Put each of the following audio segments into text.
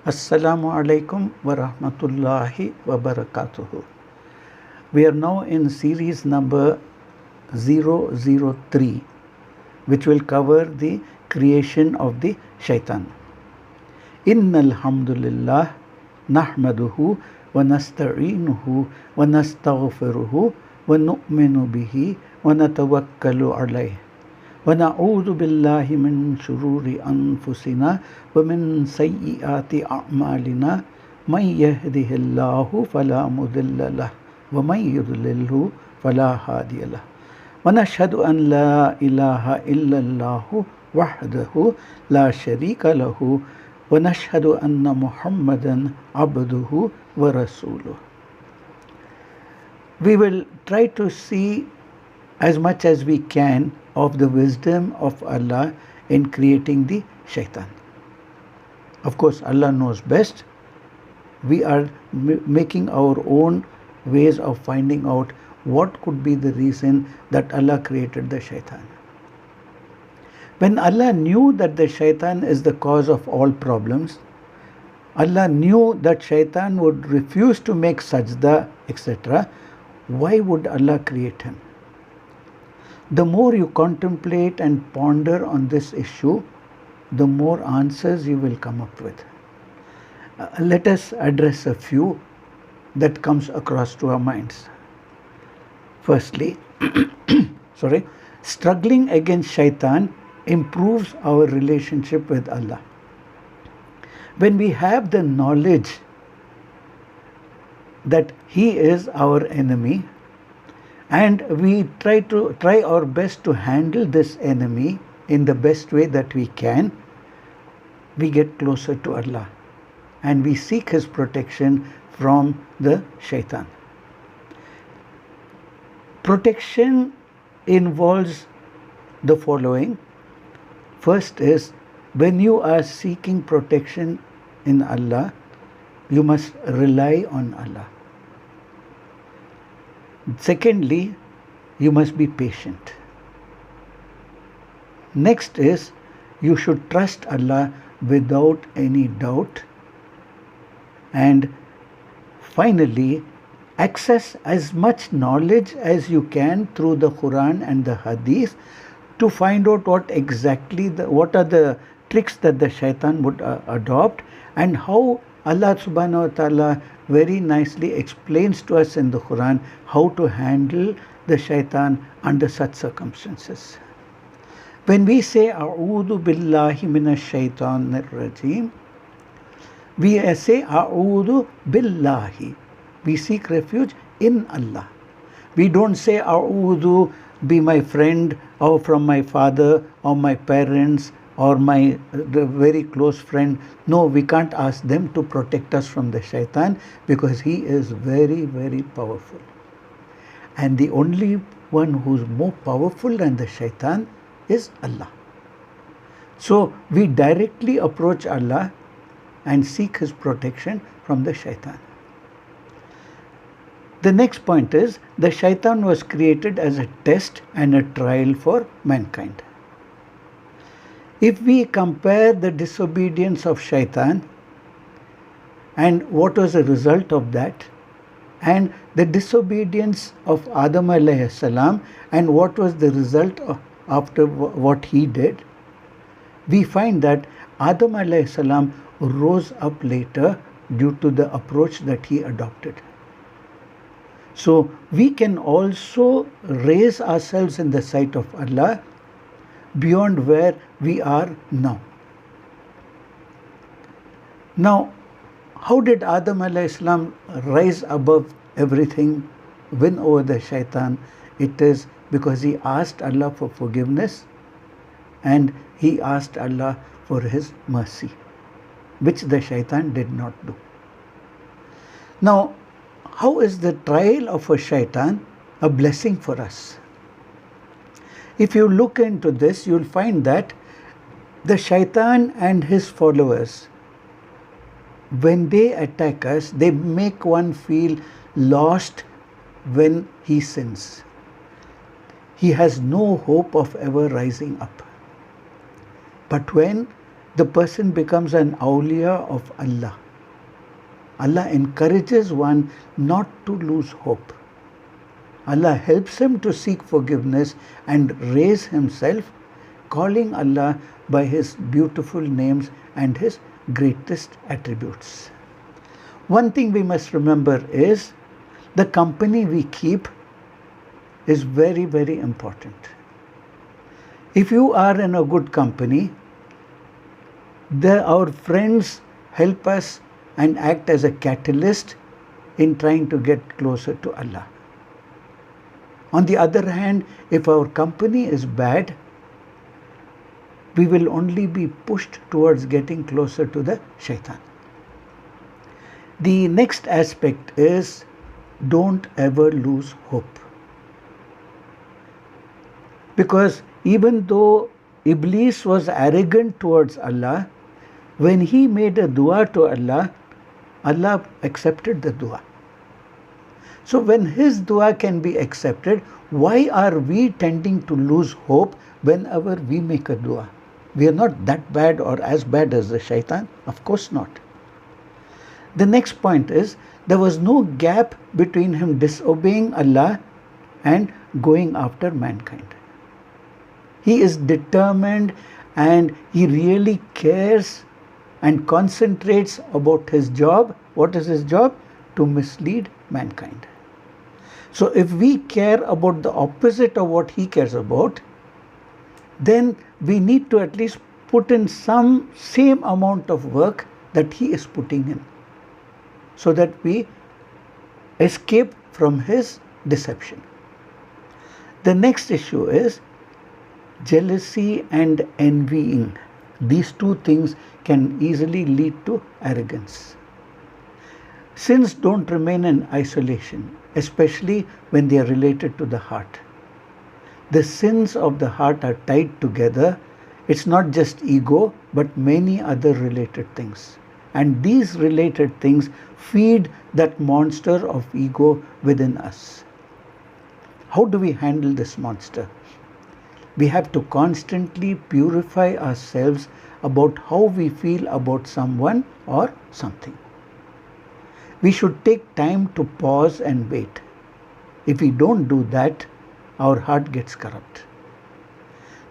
Assalamu alaikum wa rahmatullahi wa barakatuhu. We are now in series number 003, which will cover the creation of the shaitan. Innal hamdulillah nahmaduhu wa nasta'inuhu wa nastaghfiruhu wa nu'minu bihi wa natawakkalu alayhi. ونعوذ بالله من شرور أنفسنا ومن سيئات أعمالنا من يهده الله فلا مضل له ومن يضلله فلا هادي له ونشهد أن لا إله إلا الله وحده لا شريك له ونشهد أن محمدا عبده ورسوله. We will try to see as much as we can of the wisdom of Allah in creating the shaitan. Of course, Allah knows best. We are making our own ways of finding out what could be the reason that Allah created the shaitan. When Allah knew that the shaitan is the cause of all problems, Allah knew that shaitan would refuse to make sajda, etc. Why would Allah create him? The more you contemplate and ponder on this issue, the more answers you will come up with. Let us address a few that comes across to our minds. Firstly, struggling against shaitan improves our relationship with Allah. When we have the knowledge that he is our enemy, and we try our best to handle this enemy in the best way that we can, we get closer to Allah and we seek his protection from the shaitan. Protection involves the following. First is, when you are seeking protection in Allah, you must rely on Allah. Secondly, you must be patient. Next is, you should trust Allah without any doubt. And finally, access as much knowledge as you can through the Quran and the Hadith to find out what are the tricks that the shaitan would adopt, and how Allah subhanahu wa ta'ala very nicely explains to us in the Quran how to handle the shaitan under such circumstances. When we say A'udhu billahi minash shaitanir rajim, we say A'udhu billahi. We seek refuge in Allah. We don't say A'udhu, be my friend, or from my father or my parents or the very close friend. No, we can't ask them to protect us from the shaitan, because he is very, very powerful. And the only one who's more powerful than the shaitan is Allah. So we directly approach Allah and seek his protection from the shaitan. The next point is, the shaitan was created as a test and a trial for mankind. If we compare the disobedience of shaitan and what was the result of that, and the disobedience of Adam alayhi salam and what was the result after what he did, we find that Adam alayhi salam rose up later due to the approach that he adopted. So we can also raise ourselves in the sight of Allah beyond where we are now. Now, how did Adam alayhi salam rise above everything, win over the shaitan? It is because he asked Allah for forgiveness and he asked Allah for his mercy, which the shaitan did not do. Now, how is the trial of a shaitan a blessing for us? If you look into this, you'll find that the shaitan and his followers, when they attack us, they make one feel lost when he sins. He has no hope of ever rising up. But when the person becomes an awliya of Allah. Allah encourages one not to lose hope. Allah helps him to seek forgiveness and raise himself, calling Allah by His beautiful names and His greatest attributes. One thing we must remember is the company we keep is very, very important. If you are in a good company, our friends help us and act as a catalyst in trying to get closer to Allah. On the other hand, if our company is bad, we will only be pushed towards getting closer to the shaitan. The next aspect is don't ever lose hope. Because even though Iblis was arrogant towards Allah, when he made a dua to Allah, Allah accepted the dua. So when his dua can be accepted, why are we tending to lose hope whenever we make a dua? We are not that bad or as bad as the shaitan? Of course not. The next point is, there was no gap between him disobeying Allah and going after mankind. He is determined and he really cares and concentrates about his job. What is his job? To mislead mankind. So if we care about the opposite of what he cares about, then we need to at least put in some same amount of work that he is putting in, so that we escape from his deception. The next issue is jealousy and envying. These two things can easily lead to arrogance. Sins don't remain in isolation, especially when they are related to the heart. The sins of the heart are tied together. It's not just ego, but many other related things. And these related things feed that monster of ego within us. How do we handle this monster? We have to constantly purify ourselves about how we feel about someone or something. We should take time to pause and wait. If we don't do that, our heart gets corrupt.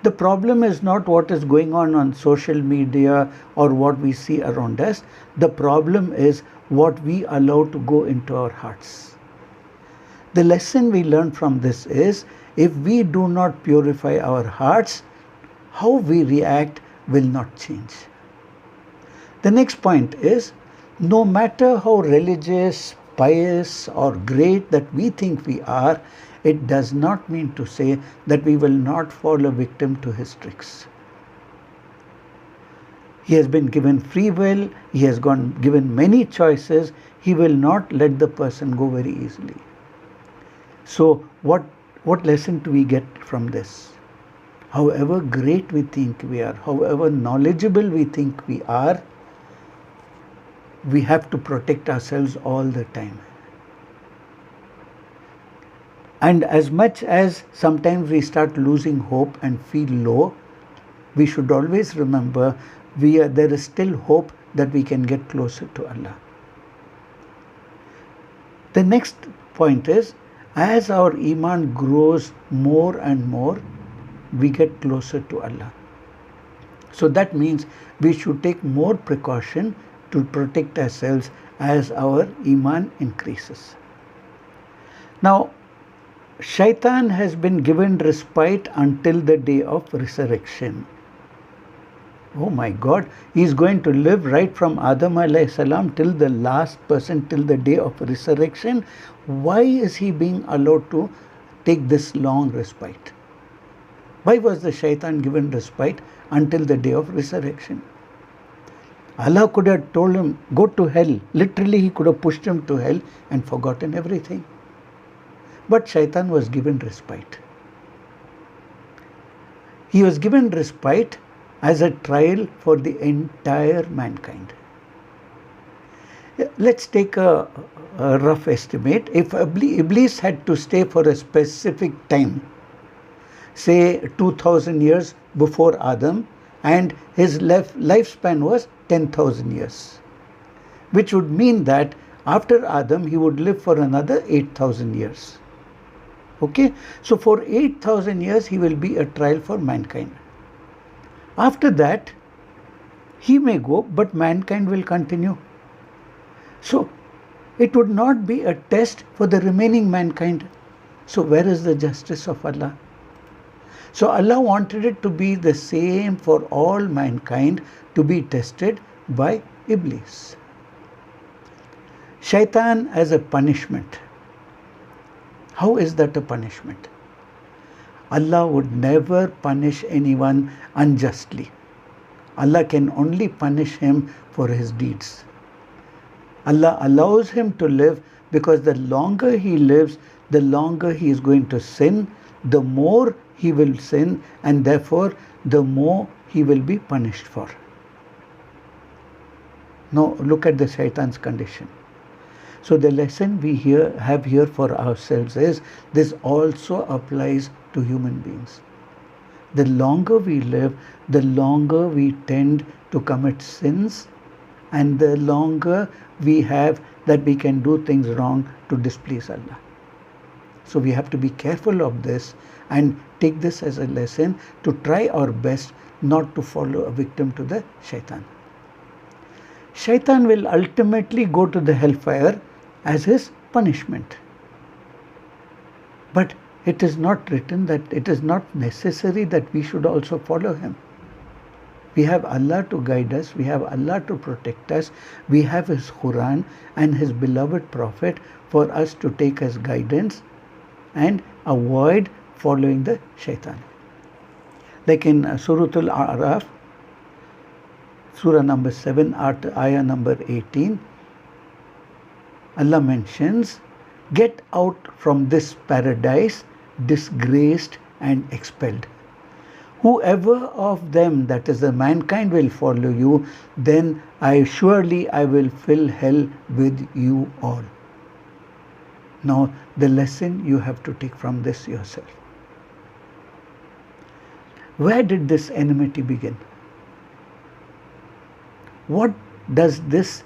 The problem is not what is going on social media or what we see around us. The problem is what we allow to go into our hearts. The lesson we learn from this is, if we do not purify our hearts, how we react will not change. The next point is, no matter how religious, pious or great that we think we are, it does not mean to say that we will not fall a victim to his tricks. He has been given free will, he has given many choices, he will not let the person go very easily. So what lesson do we get from this? However great we think we are, however knowledgeable we think we are, we have to protect ourselves all the time. And as much as sometimes we start losing hope and feel low, we should always remember there is still hope that we can get closer to Allah. The next point is, as our Iman grows more and more, we get closer to Allah. So that means we should take more precaution to protect ourselves as our Iman increases. Now, Shaitan has been given respite until the day of resurrection. Oh my God, he is going to live right from Adam alayhi salam till the last person, till the day of resurrection. Why is he being allowed to take this long respite? Why was the Shaitan given respite until the day of resurrection? Allah could have told him, go to hell. Literally, he could have pushed him to hell and forgotten everything. But Shaitan was given respite. He was given respite as a trial for the entire mankind. Let's take a rough estimate. If Iblis had to stay for a specific time, say 2000 years before Adam, and his lifespan was 10,000 years, which would mean that after Adam he would live for another 8,000 years. Okay, so for 8,000 years he will be a trial for mankind. After that he may go, but mankind will continue. So it would not be a test for the remaining mankind. So where is the justice of Allah? So Allah wanted it to be the same for all mankind, to be tested by Iblis. Shaitan as a punishment. How is that a punishment? Allah would never punish anyone unjustly. Allah can only punish him for his deeds. Allah allows him to live because the longer he lives, the longer he is going to sin, the more he will sin, and therefore the more he will be punished for. Now look at the Shaitan's condition. So the lesson we have here for ourselves is this also applies to human beings. The longer we live, the longer we tend to commit sins, and the longer we have that we can do things wrong to displease Allah. So we have to be careful of this and take this as a lesson to try our best not to follow a victim to the Shaitan. Shaitan will ultimately go to the hellfire as his punishment. But it is not written that it is not necessary that we should also follow him. We have Allah to guide us, we have Allah to protect us, we have his Quran and his beloved Prophet for us to take as guidance and avoid following the Shaitan. Like in Surah Al-A'raf, Surah number 7, ayah number 18, Allah mentions, get out from this paradise disgraced and expelled. Whoever of them, that is the mankind, will follow you, then I will fill hell with you all. Now the lesson you have to take from this yourself. Where did this enmity begin? What does this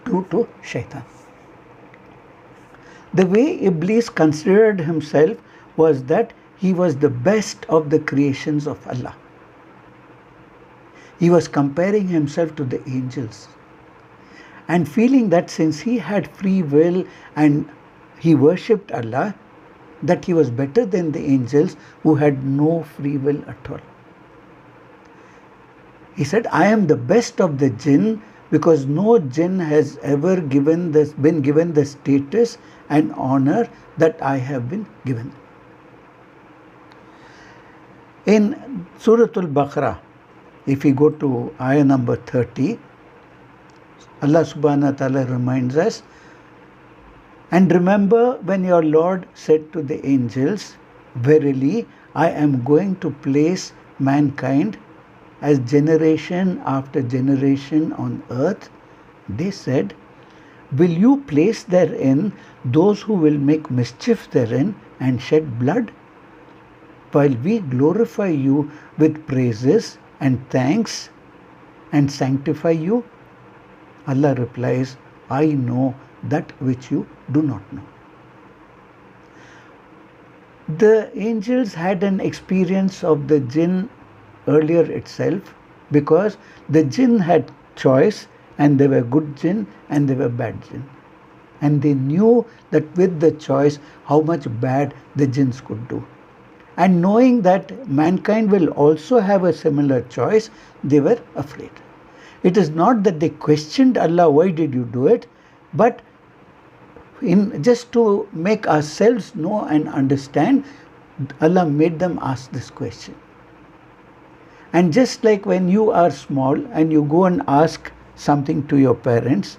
do to Shaitan? The way Iblis considered himself was that he was the best of the creations of Allah. He was comparing himself to the angels and feeling that since he had free will and he worshipped Allah, that he was better than the angels who had no free will at all. He said, I am the best of the jinn because no jinn has ever been given the status and honor that I have been given. In Surah Al-Baqarah, if we go to ayah number 30, Allah subhanahu wa ta'ala reminds us, and remember when your Lord said to the angels, verily I am going to place mankind as generation after generation on earth. They said, will you place therein those who will make mischief therein and shed blood? While we glorify you with praises and thanks and sanctify you? Allah replies, I know that which you do not know. The angels had an experience of the jinn earlier itself, because the jinn had choice, and they were good jinn and they were bad jinn. And they knew that with the choice how much bad the jinns could do. And knowing that mankind will also have a similar choice, they were afraid. It is not that they questioned Allah, why did you do it? But just to make ourselves know and understand, Allah made them ask this question. And just like when you are small and you go and ask something to your parents,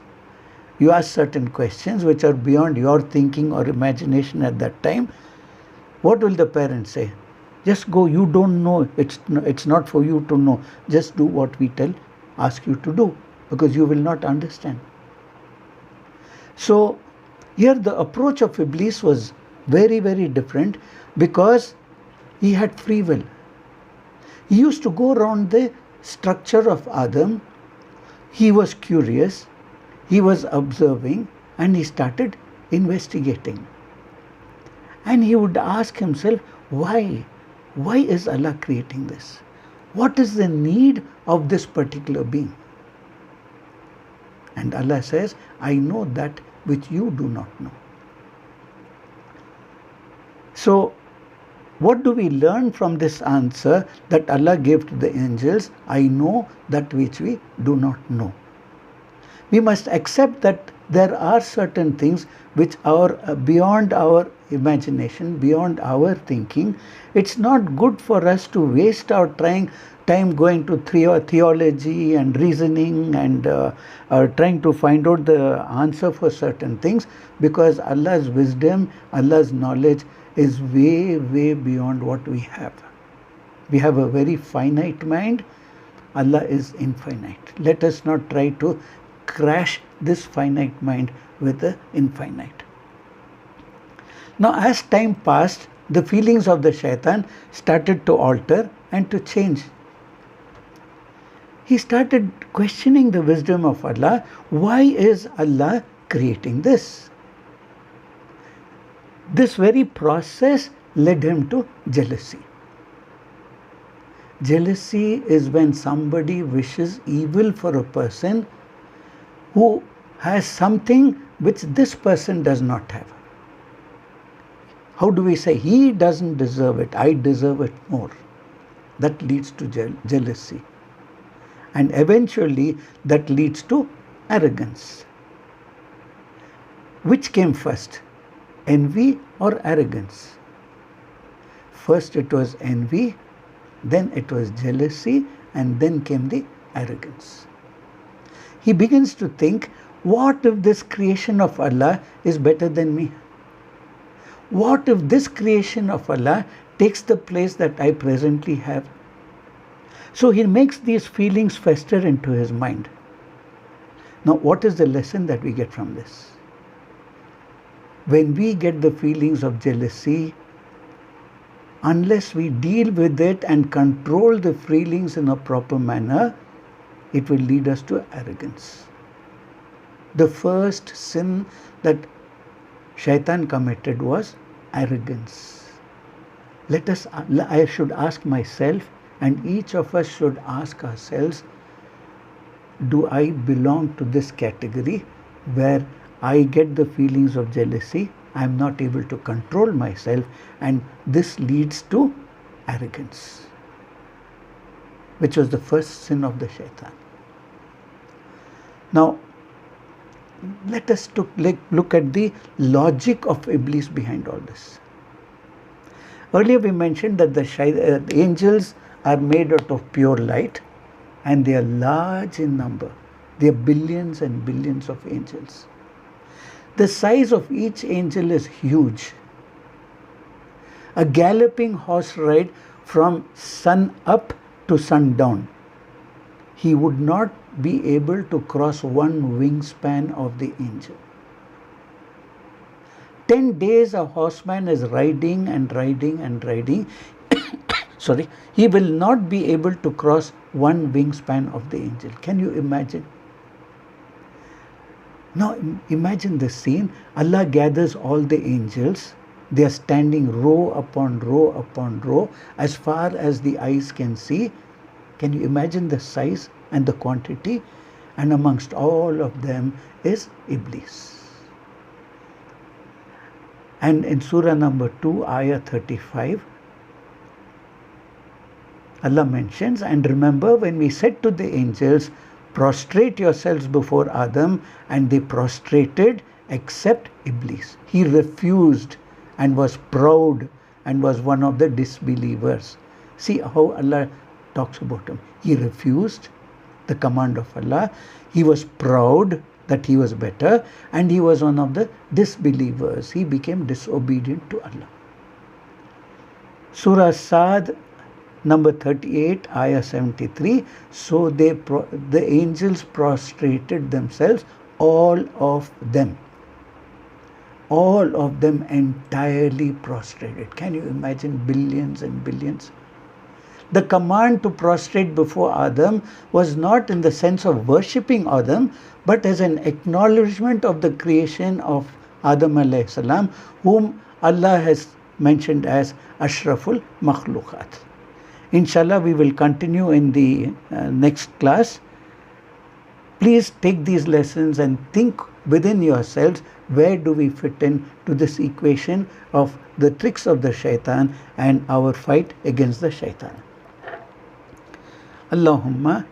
you ask certain questions which are beyond your thinking or imagination at that time, what will the parents say? Just go, you don't know, it's not for you to know. Just do what we ask you to do, because you will not understand. So here the approach of Iblis was very, very different, because he had free will. He used to go around the structure of Adam. He was curious, he was observing, and he started investigating. And he would ask himself, why? Why is Allah creating this? What is the need of this particular being? And Allah says, I know that which you do not know. So, what do we learn from this answer that Allah gave to the angels? I know that which we do not know. We must accept that there are certain things which are beyond our imagination, beyond our thinking. It's not good for us to waste our time going to theology and reasoning and trying to find out the answer for certain things, because Allah's wisdom, Allah's knowledge is way, way beyond what we have. We have a very finite mind. Allah is infinite. Let us not try to crash this finite mind with the infinite. Now, as time passed, the feelings of the shaitan started to alter and to change. He started questioning the wisdom of Allah. Why is Allah creating this? This very process led him to jealousy. Jealousy is when somebody wishes evil for a person who has something which this person does not have. How do we say, he doesn't deserve it, I deserve it more? That leads to jealousy. And eventually that leads to arrogance. Which came first, envy or arrogance? First it was envy, then it was jealousy, and then came the arrogance. He begins to think, what if this creation of Allah is better than me? What if this creation of Allah takes the place that I presently have? So he makes these feelings fester into his mind. Now, what is the lesson that we get from this? When we get the feelings of jealousy, unless we deal with it and control the feelings in a proper manner, it will lead us to arrogance. The first sin that Shaitan committed was arrogance. I should ask myself, and each of us should ask ourselves, do I belong to this category where I get the feelings of jealousy, I am not able to control myself, and this leads to arrogance, which was the first sin of the Shaitan. Now, let us look at the logic of Iblis behind all this. Earlier we mentioned that the angels are made out of pure light, and they are large in number. There are billions and billions of angels. The size of each angel is huge. A galloping horse ride from sun up to sundown, he would not be able to cross one wingspan of the angel. 10 days a horseman is riding and riding and riding. Sorry, he will not be able to cross one wingspan of the angel. Can you imagine? Now imagine the scene. Allah gathers all the angels. They are standing row upon row upon row as far as the eyes can see. Can you imagine the size and the quantity? And amongst all of them is Iblis. And in Surah number 2, Ayah 35, Allah mentions, and remember when we said to the angels, prostrate yourselves before Adam, and they prostrated except Iblis. He refused and was proud and was one of the disbelievers. See how Allah talks about him. He refused the command of Allah. He was proud that he was better, and he was one of the disbelievers. He became disobedient to Allah. Surah Sad number 38, Ayah 73. So the angels prostrated themselves, all of them. All of them entirely prostrated. Can you imagine billions and billions? The command to prostrate before Adam was not in the sense of worshipping Adam, but as an acknowledgement of the creation of Adam alayhi salam, whom Allah has mentioned as Ashraful Makhluqat. Inshallah, we will continue in the next class. Please take these lessons and think within yourselves, where do we fit in to this equation of the tricks of the shaitan and our fight against the shaitan. Allahumma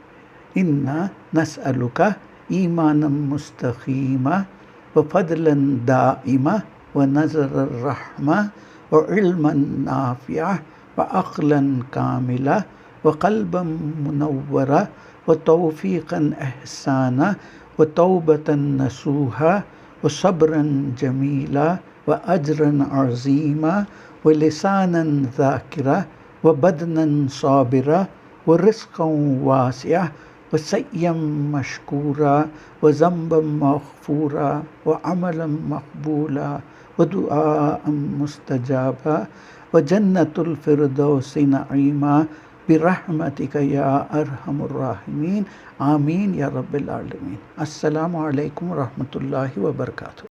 inna nas'aluka imanam mustaqima wa fadlan da'ima wa nazar rahma wa ilman nafi'ah wa aqlan kamila wa qalban munawwara wa tawfiqan ihsana wa tawbatan nasuha wa sabran jamila wa ajran azima wa lisanan dhakira wa badnan sabira wa rizqan wasi'ah wa sayyam mashkura wa zamban maghfura wa amalan maqbula wa du'aan mustajaba wa jannatul firdausi na'ima برحمتك يا أرحم الراحمين آمين يا رب العالمين. السلام عليكم ورحمة الله وبركاته.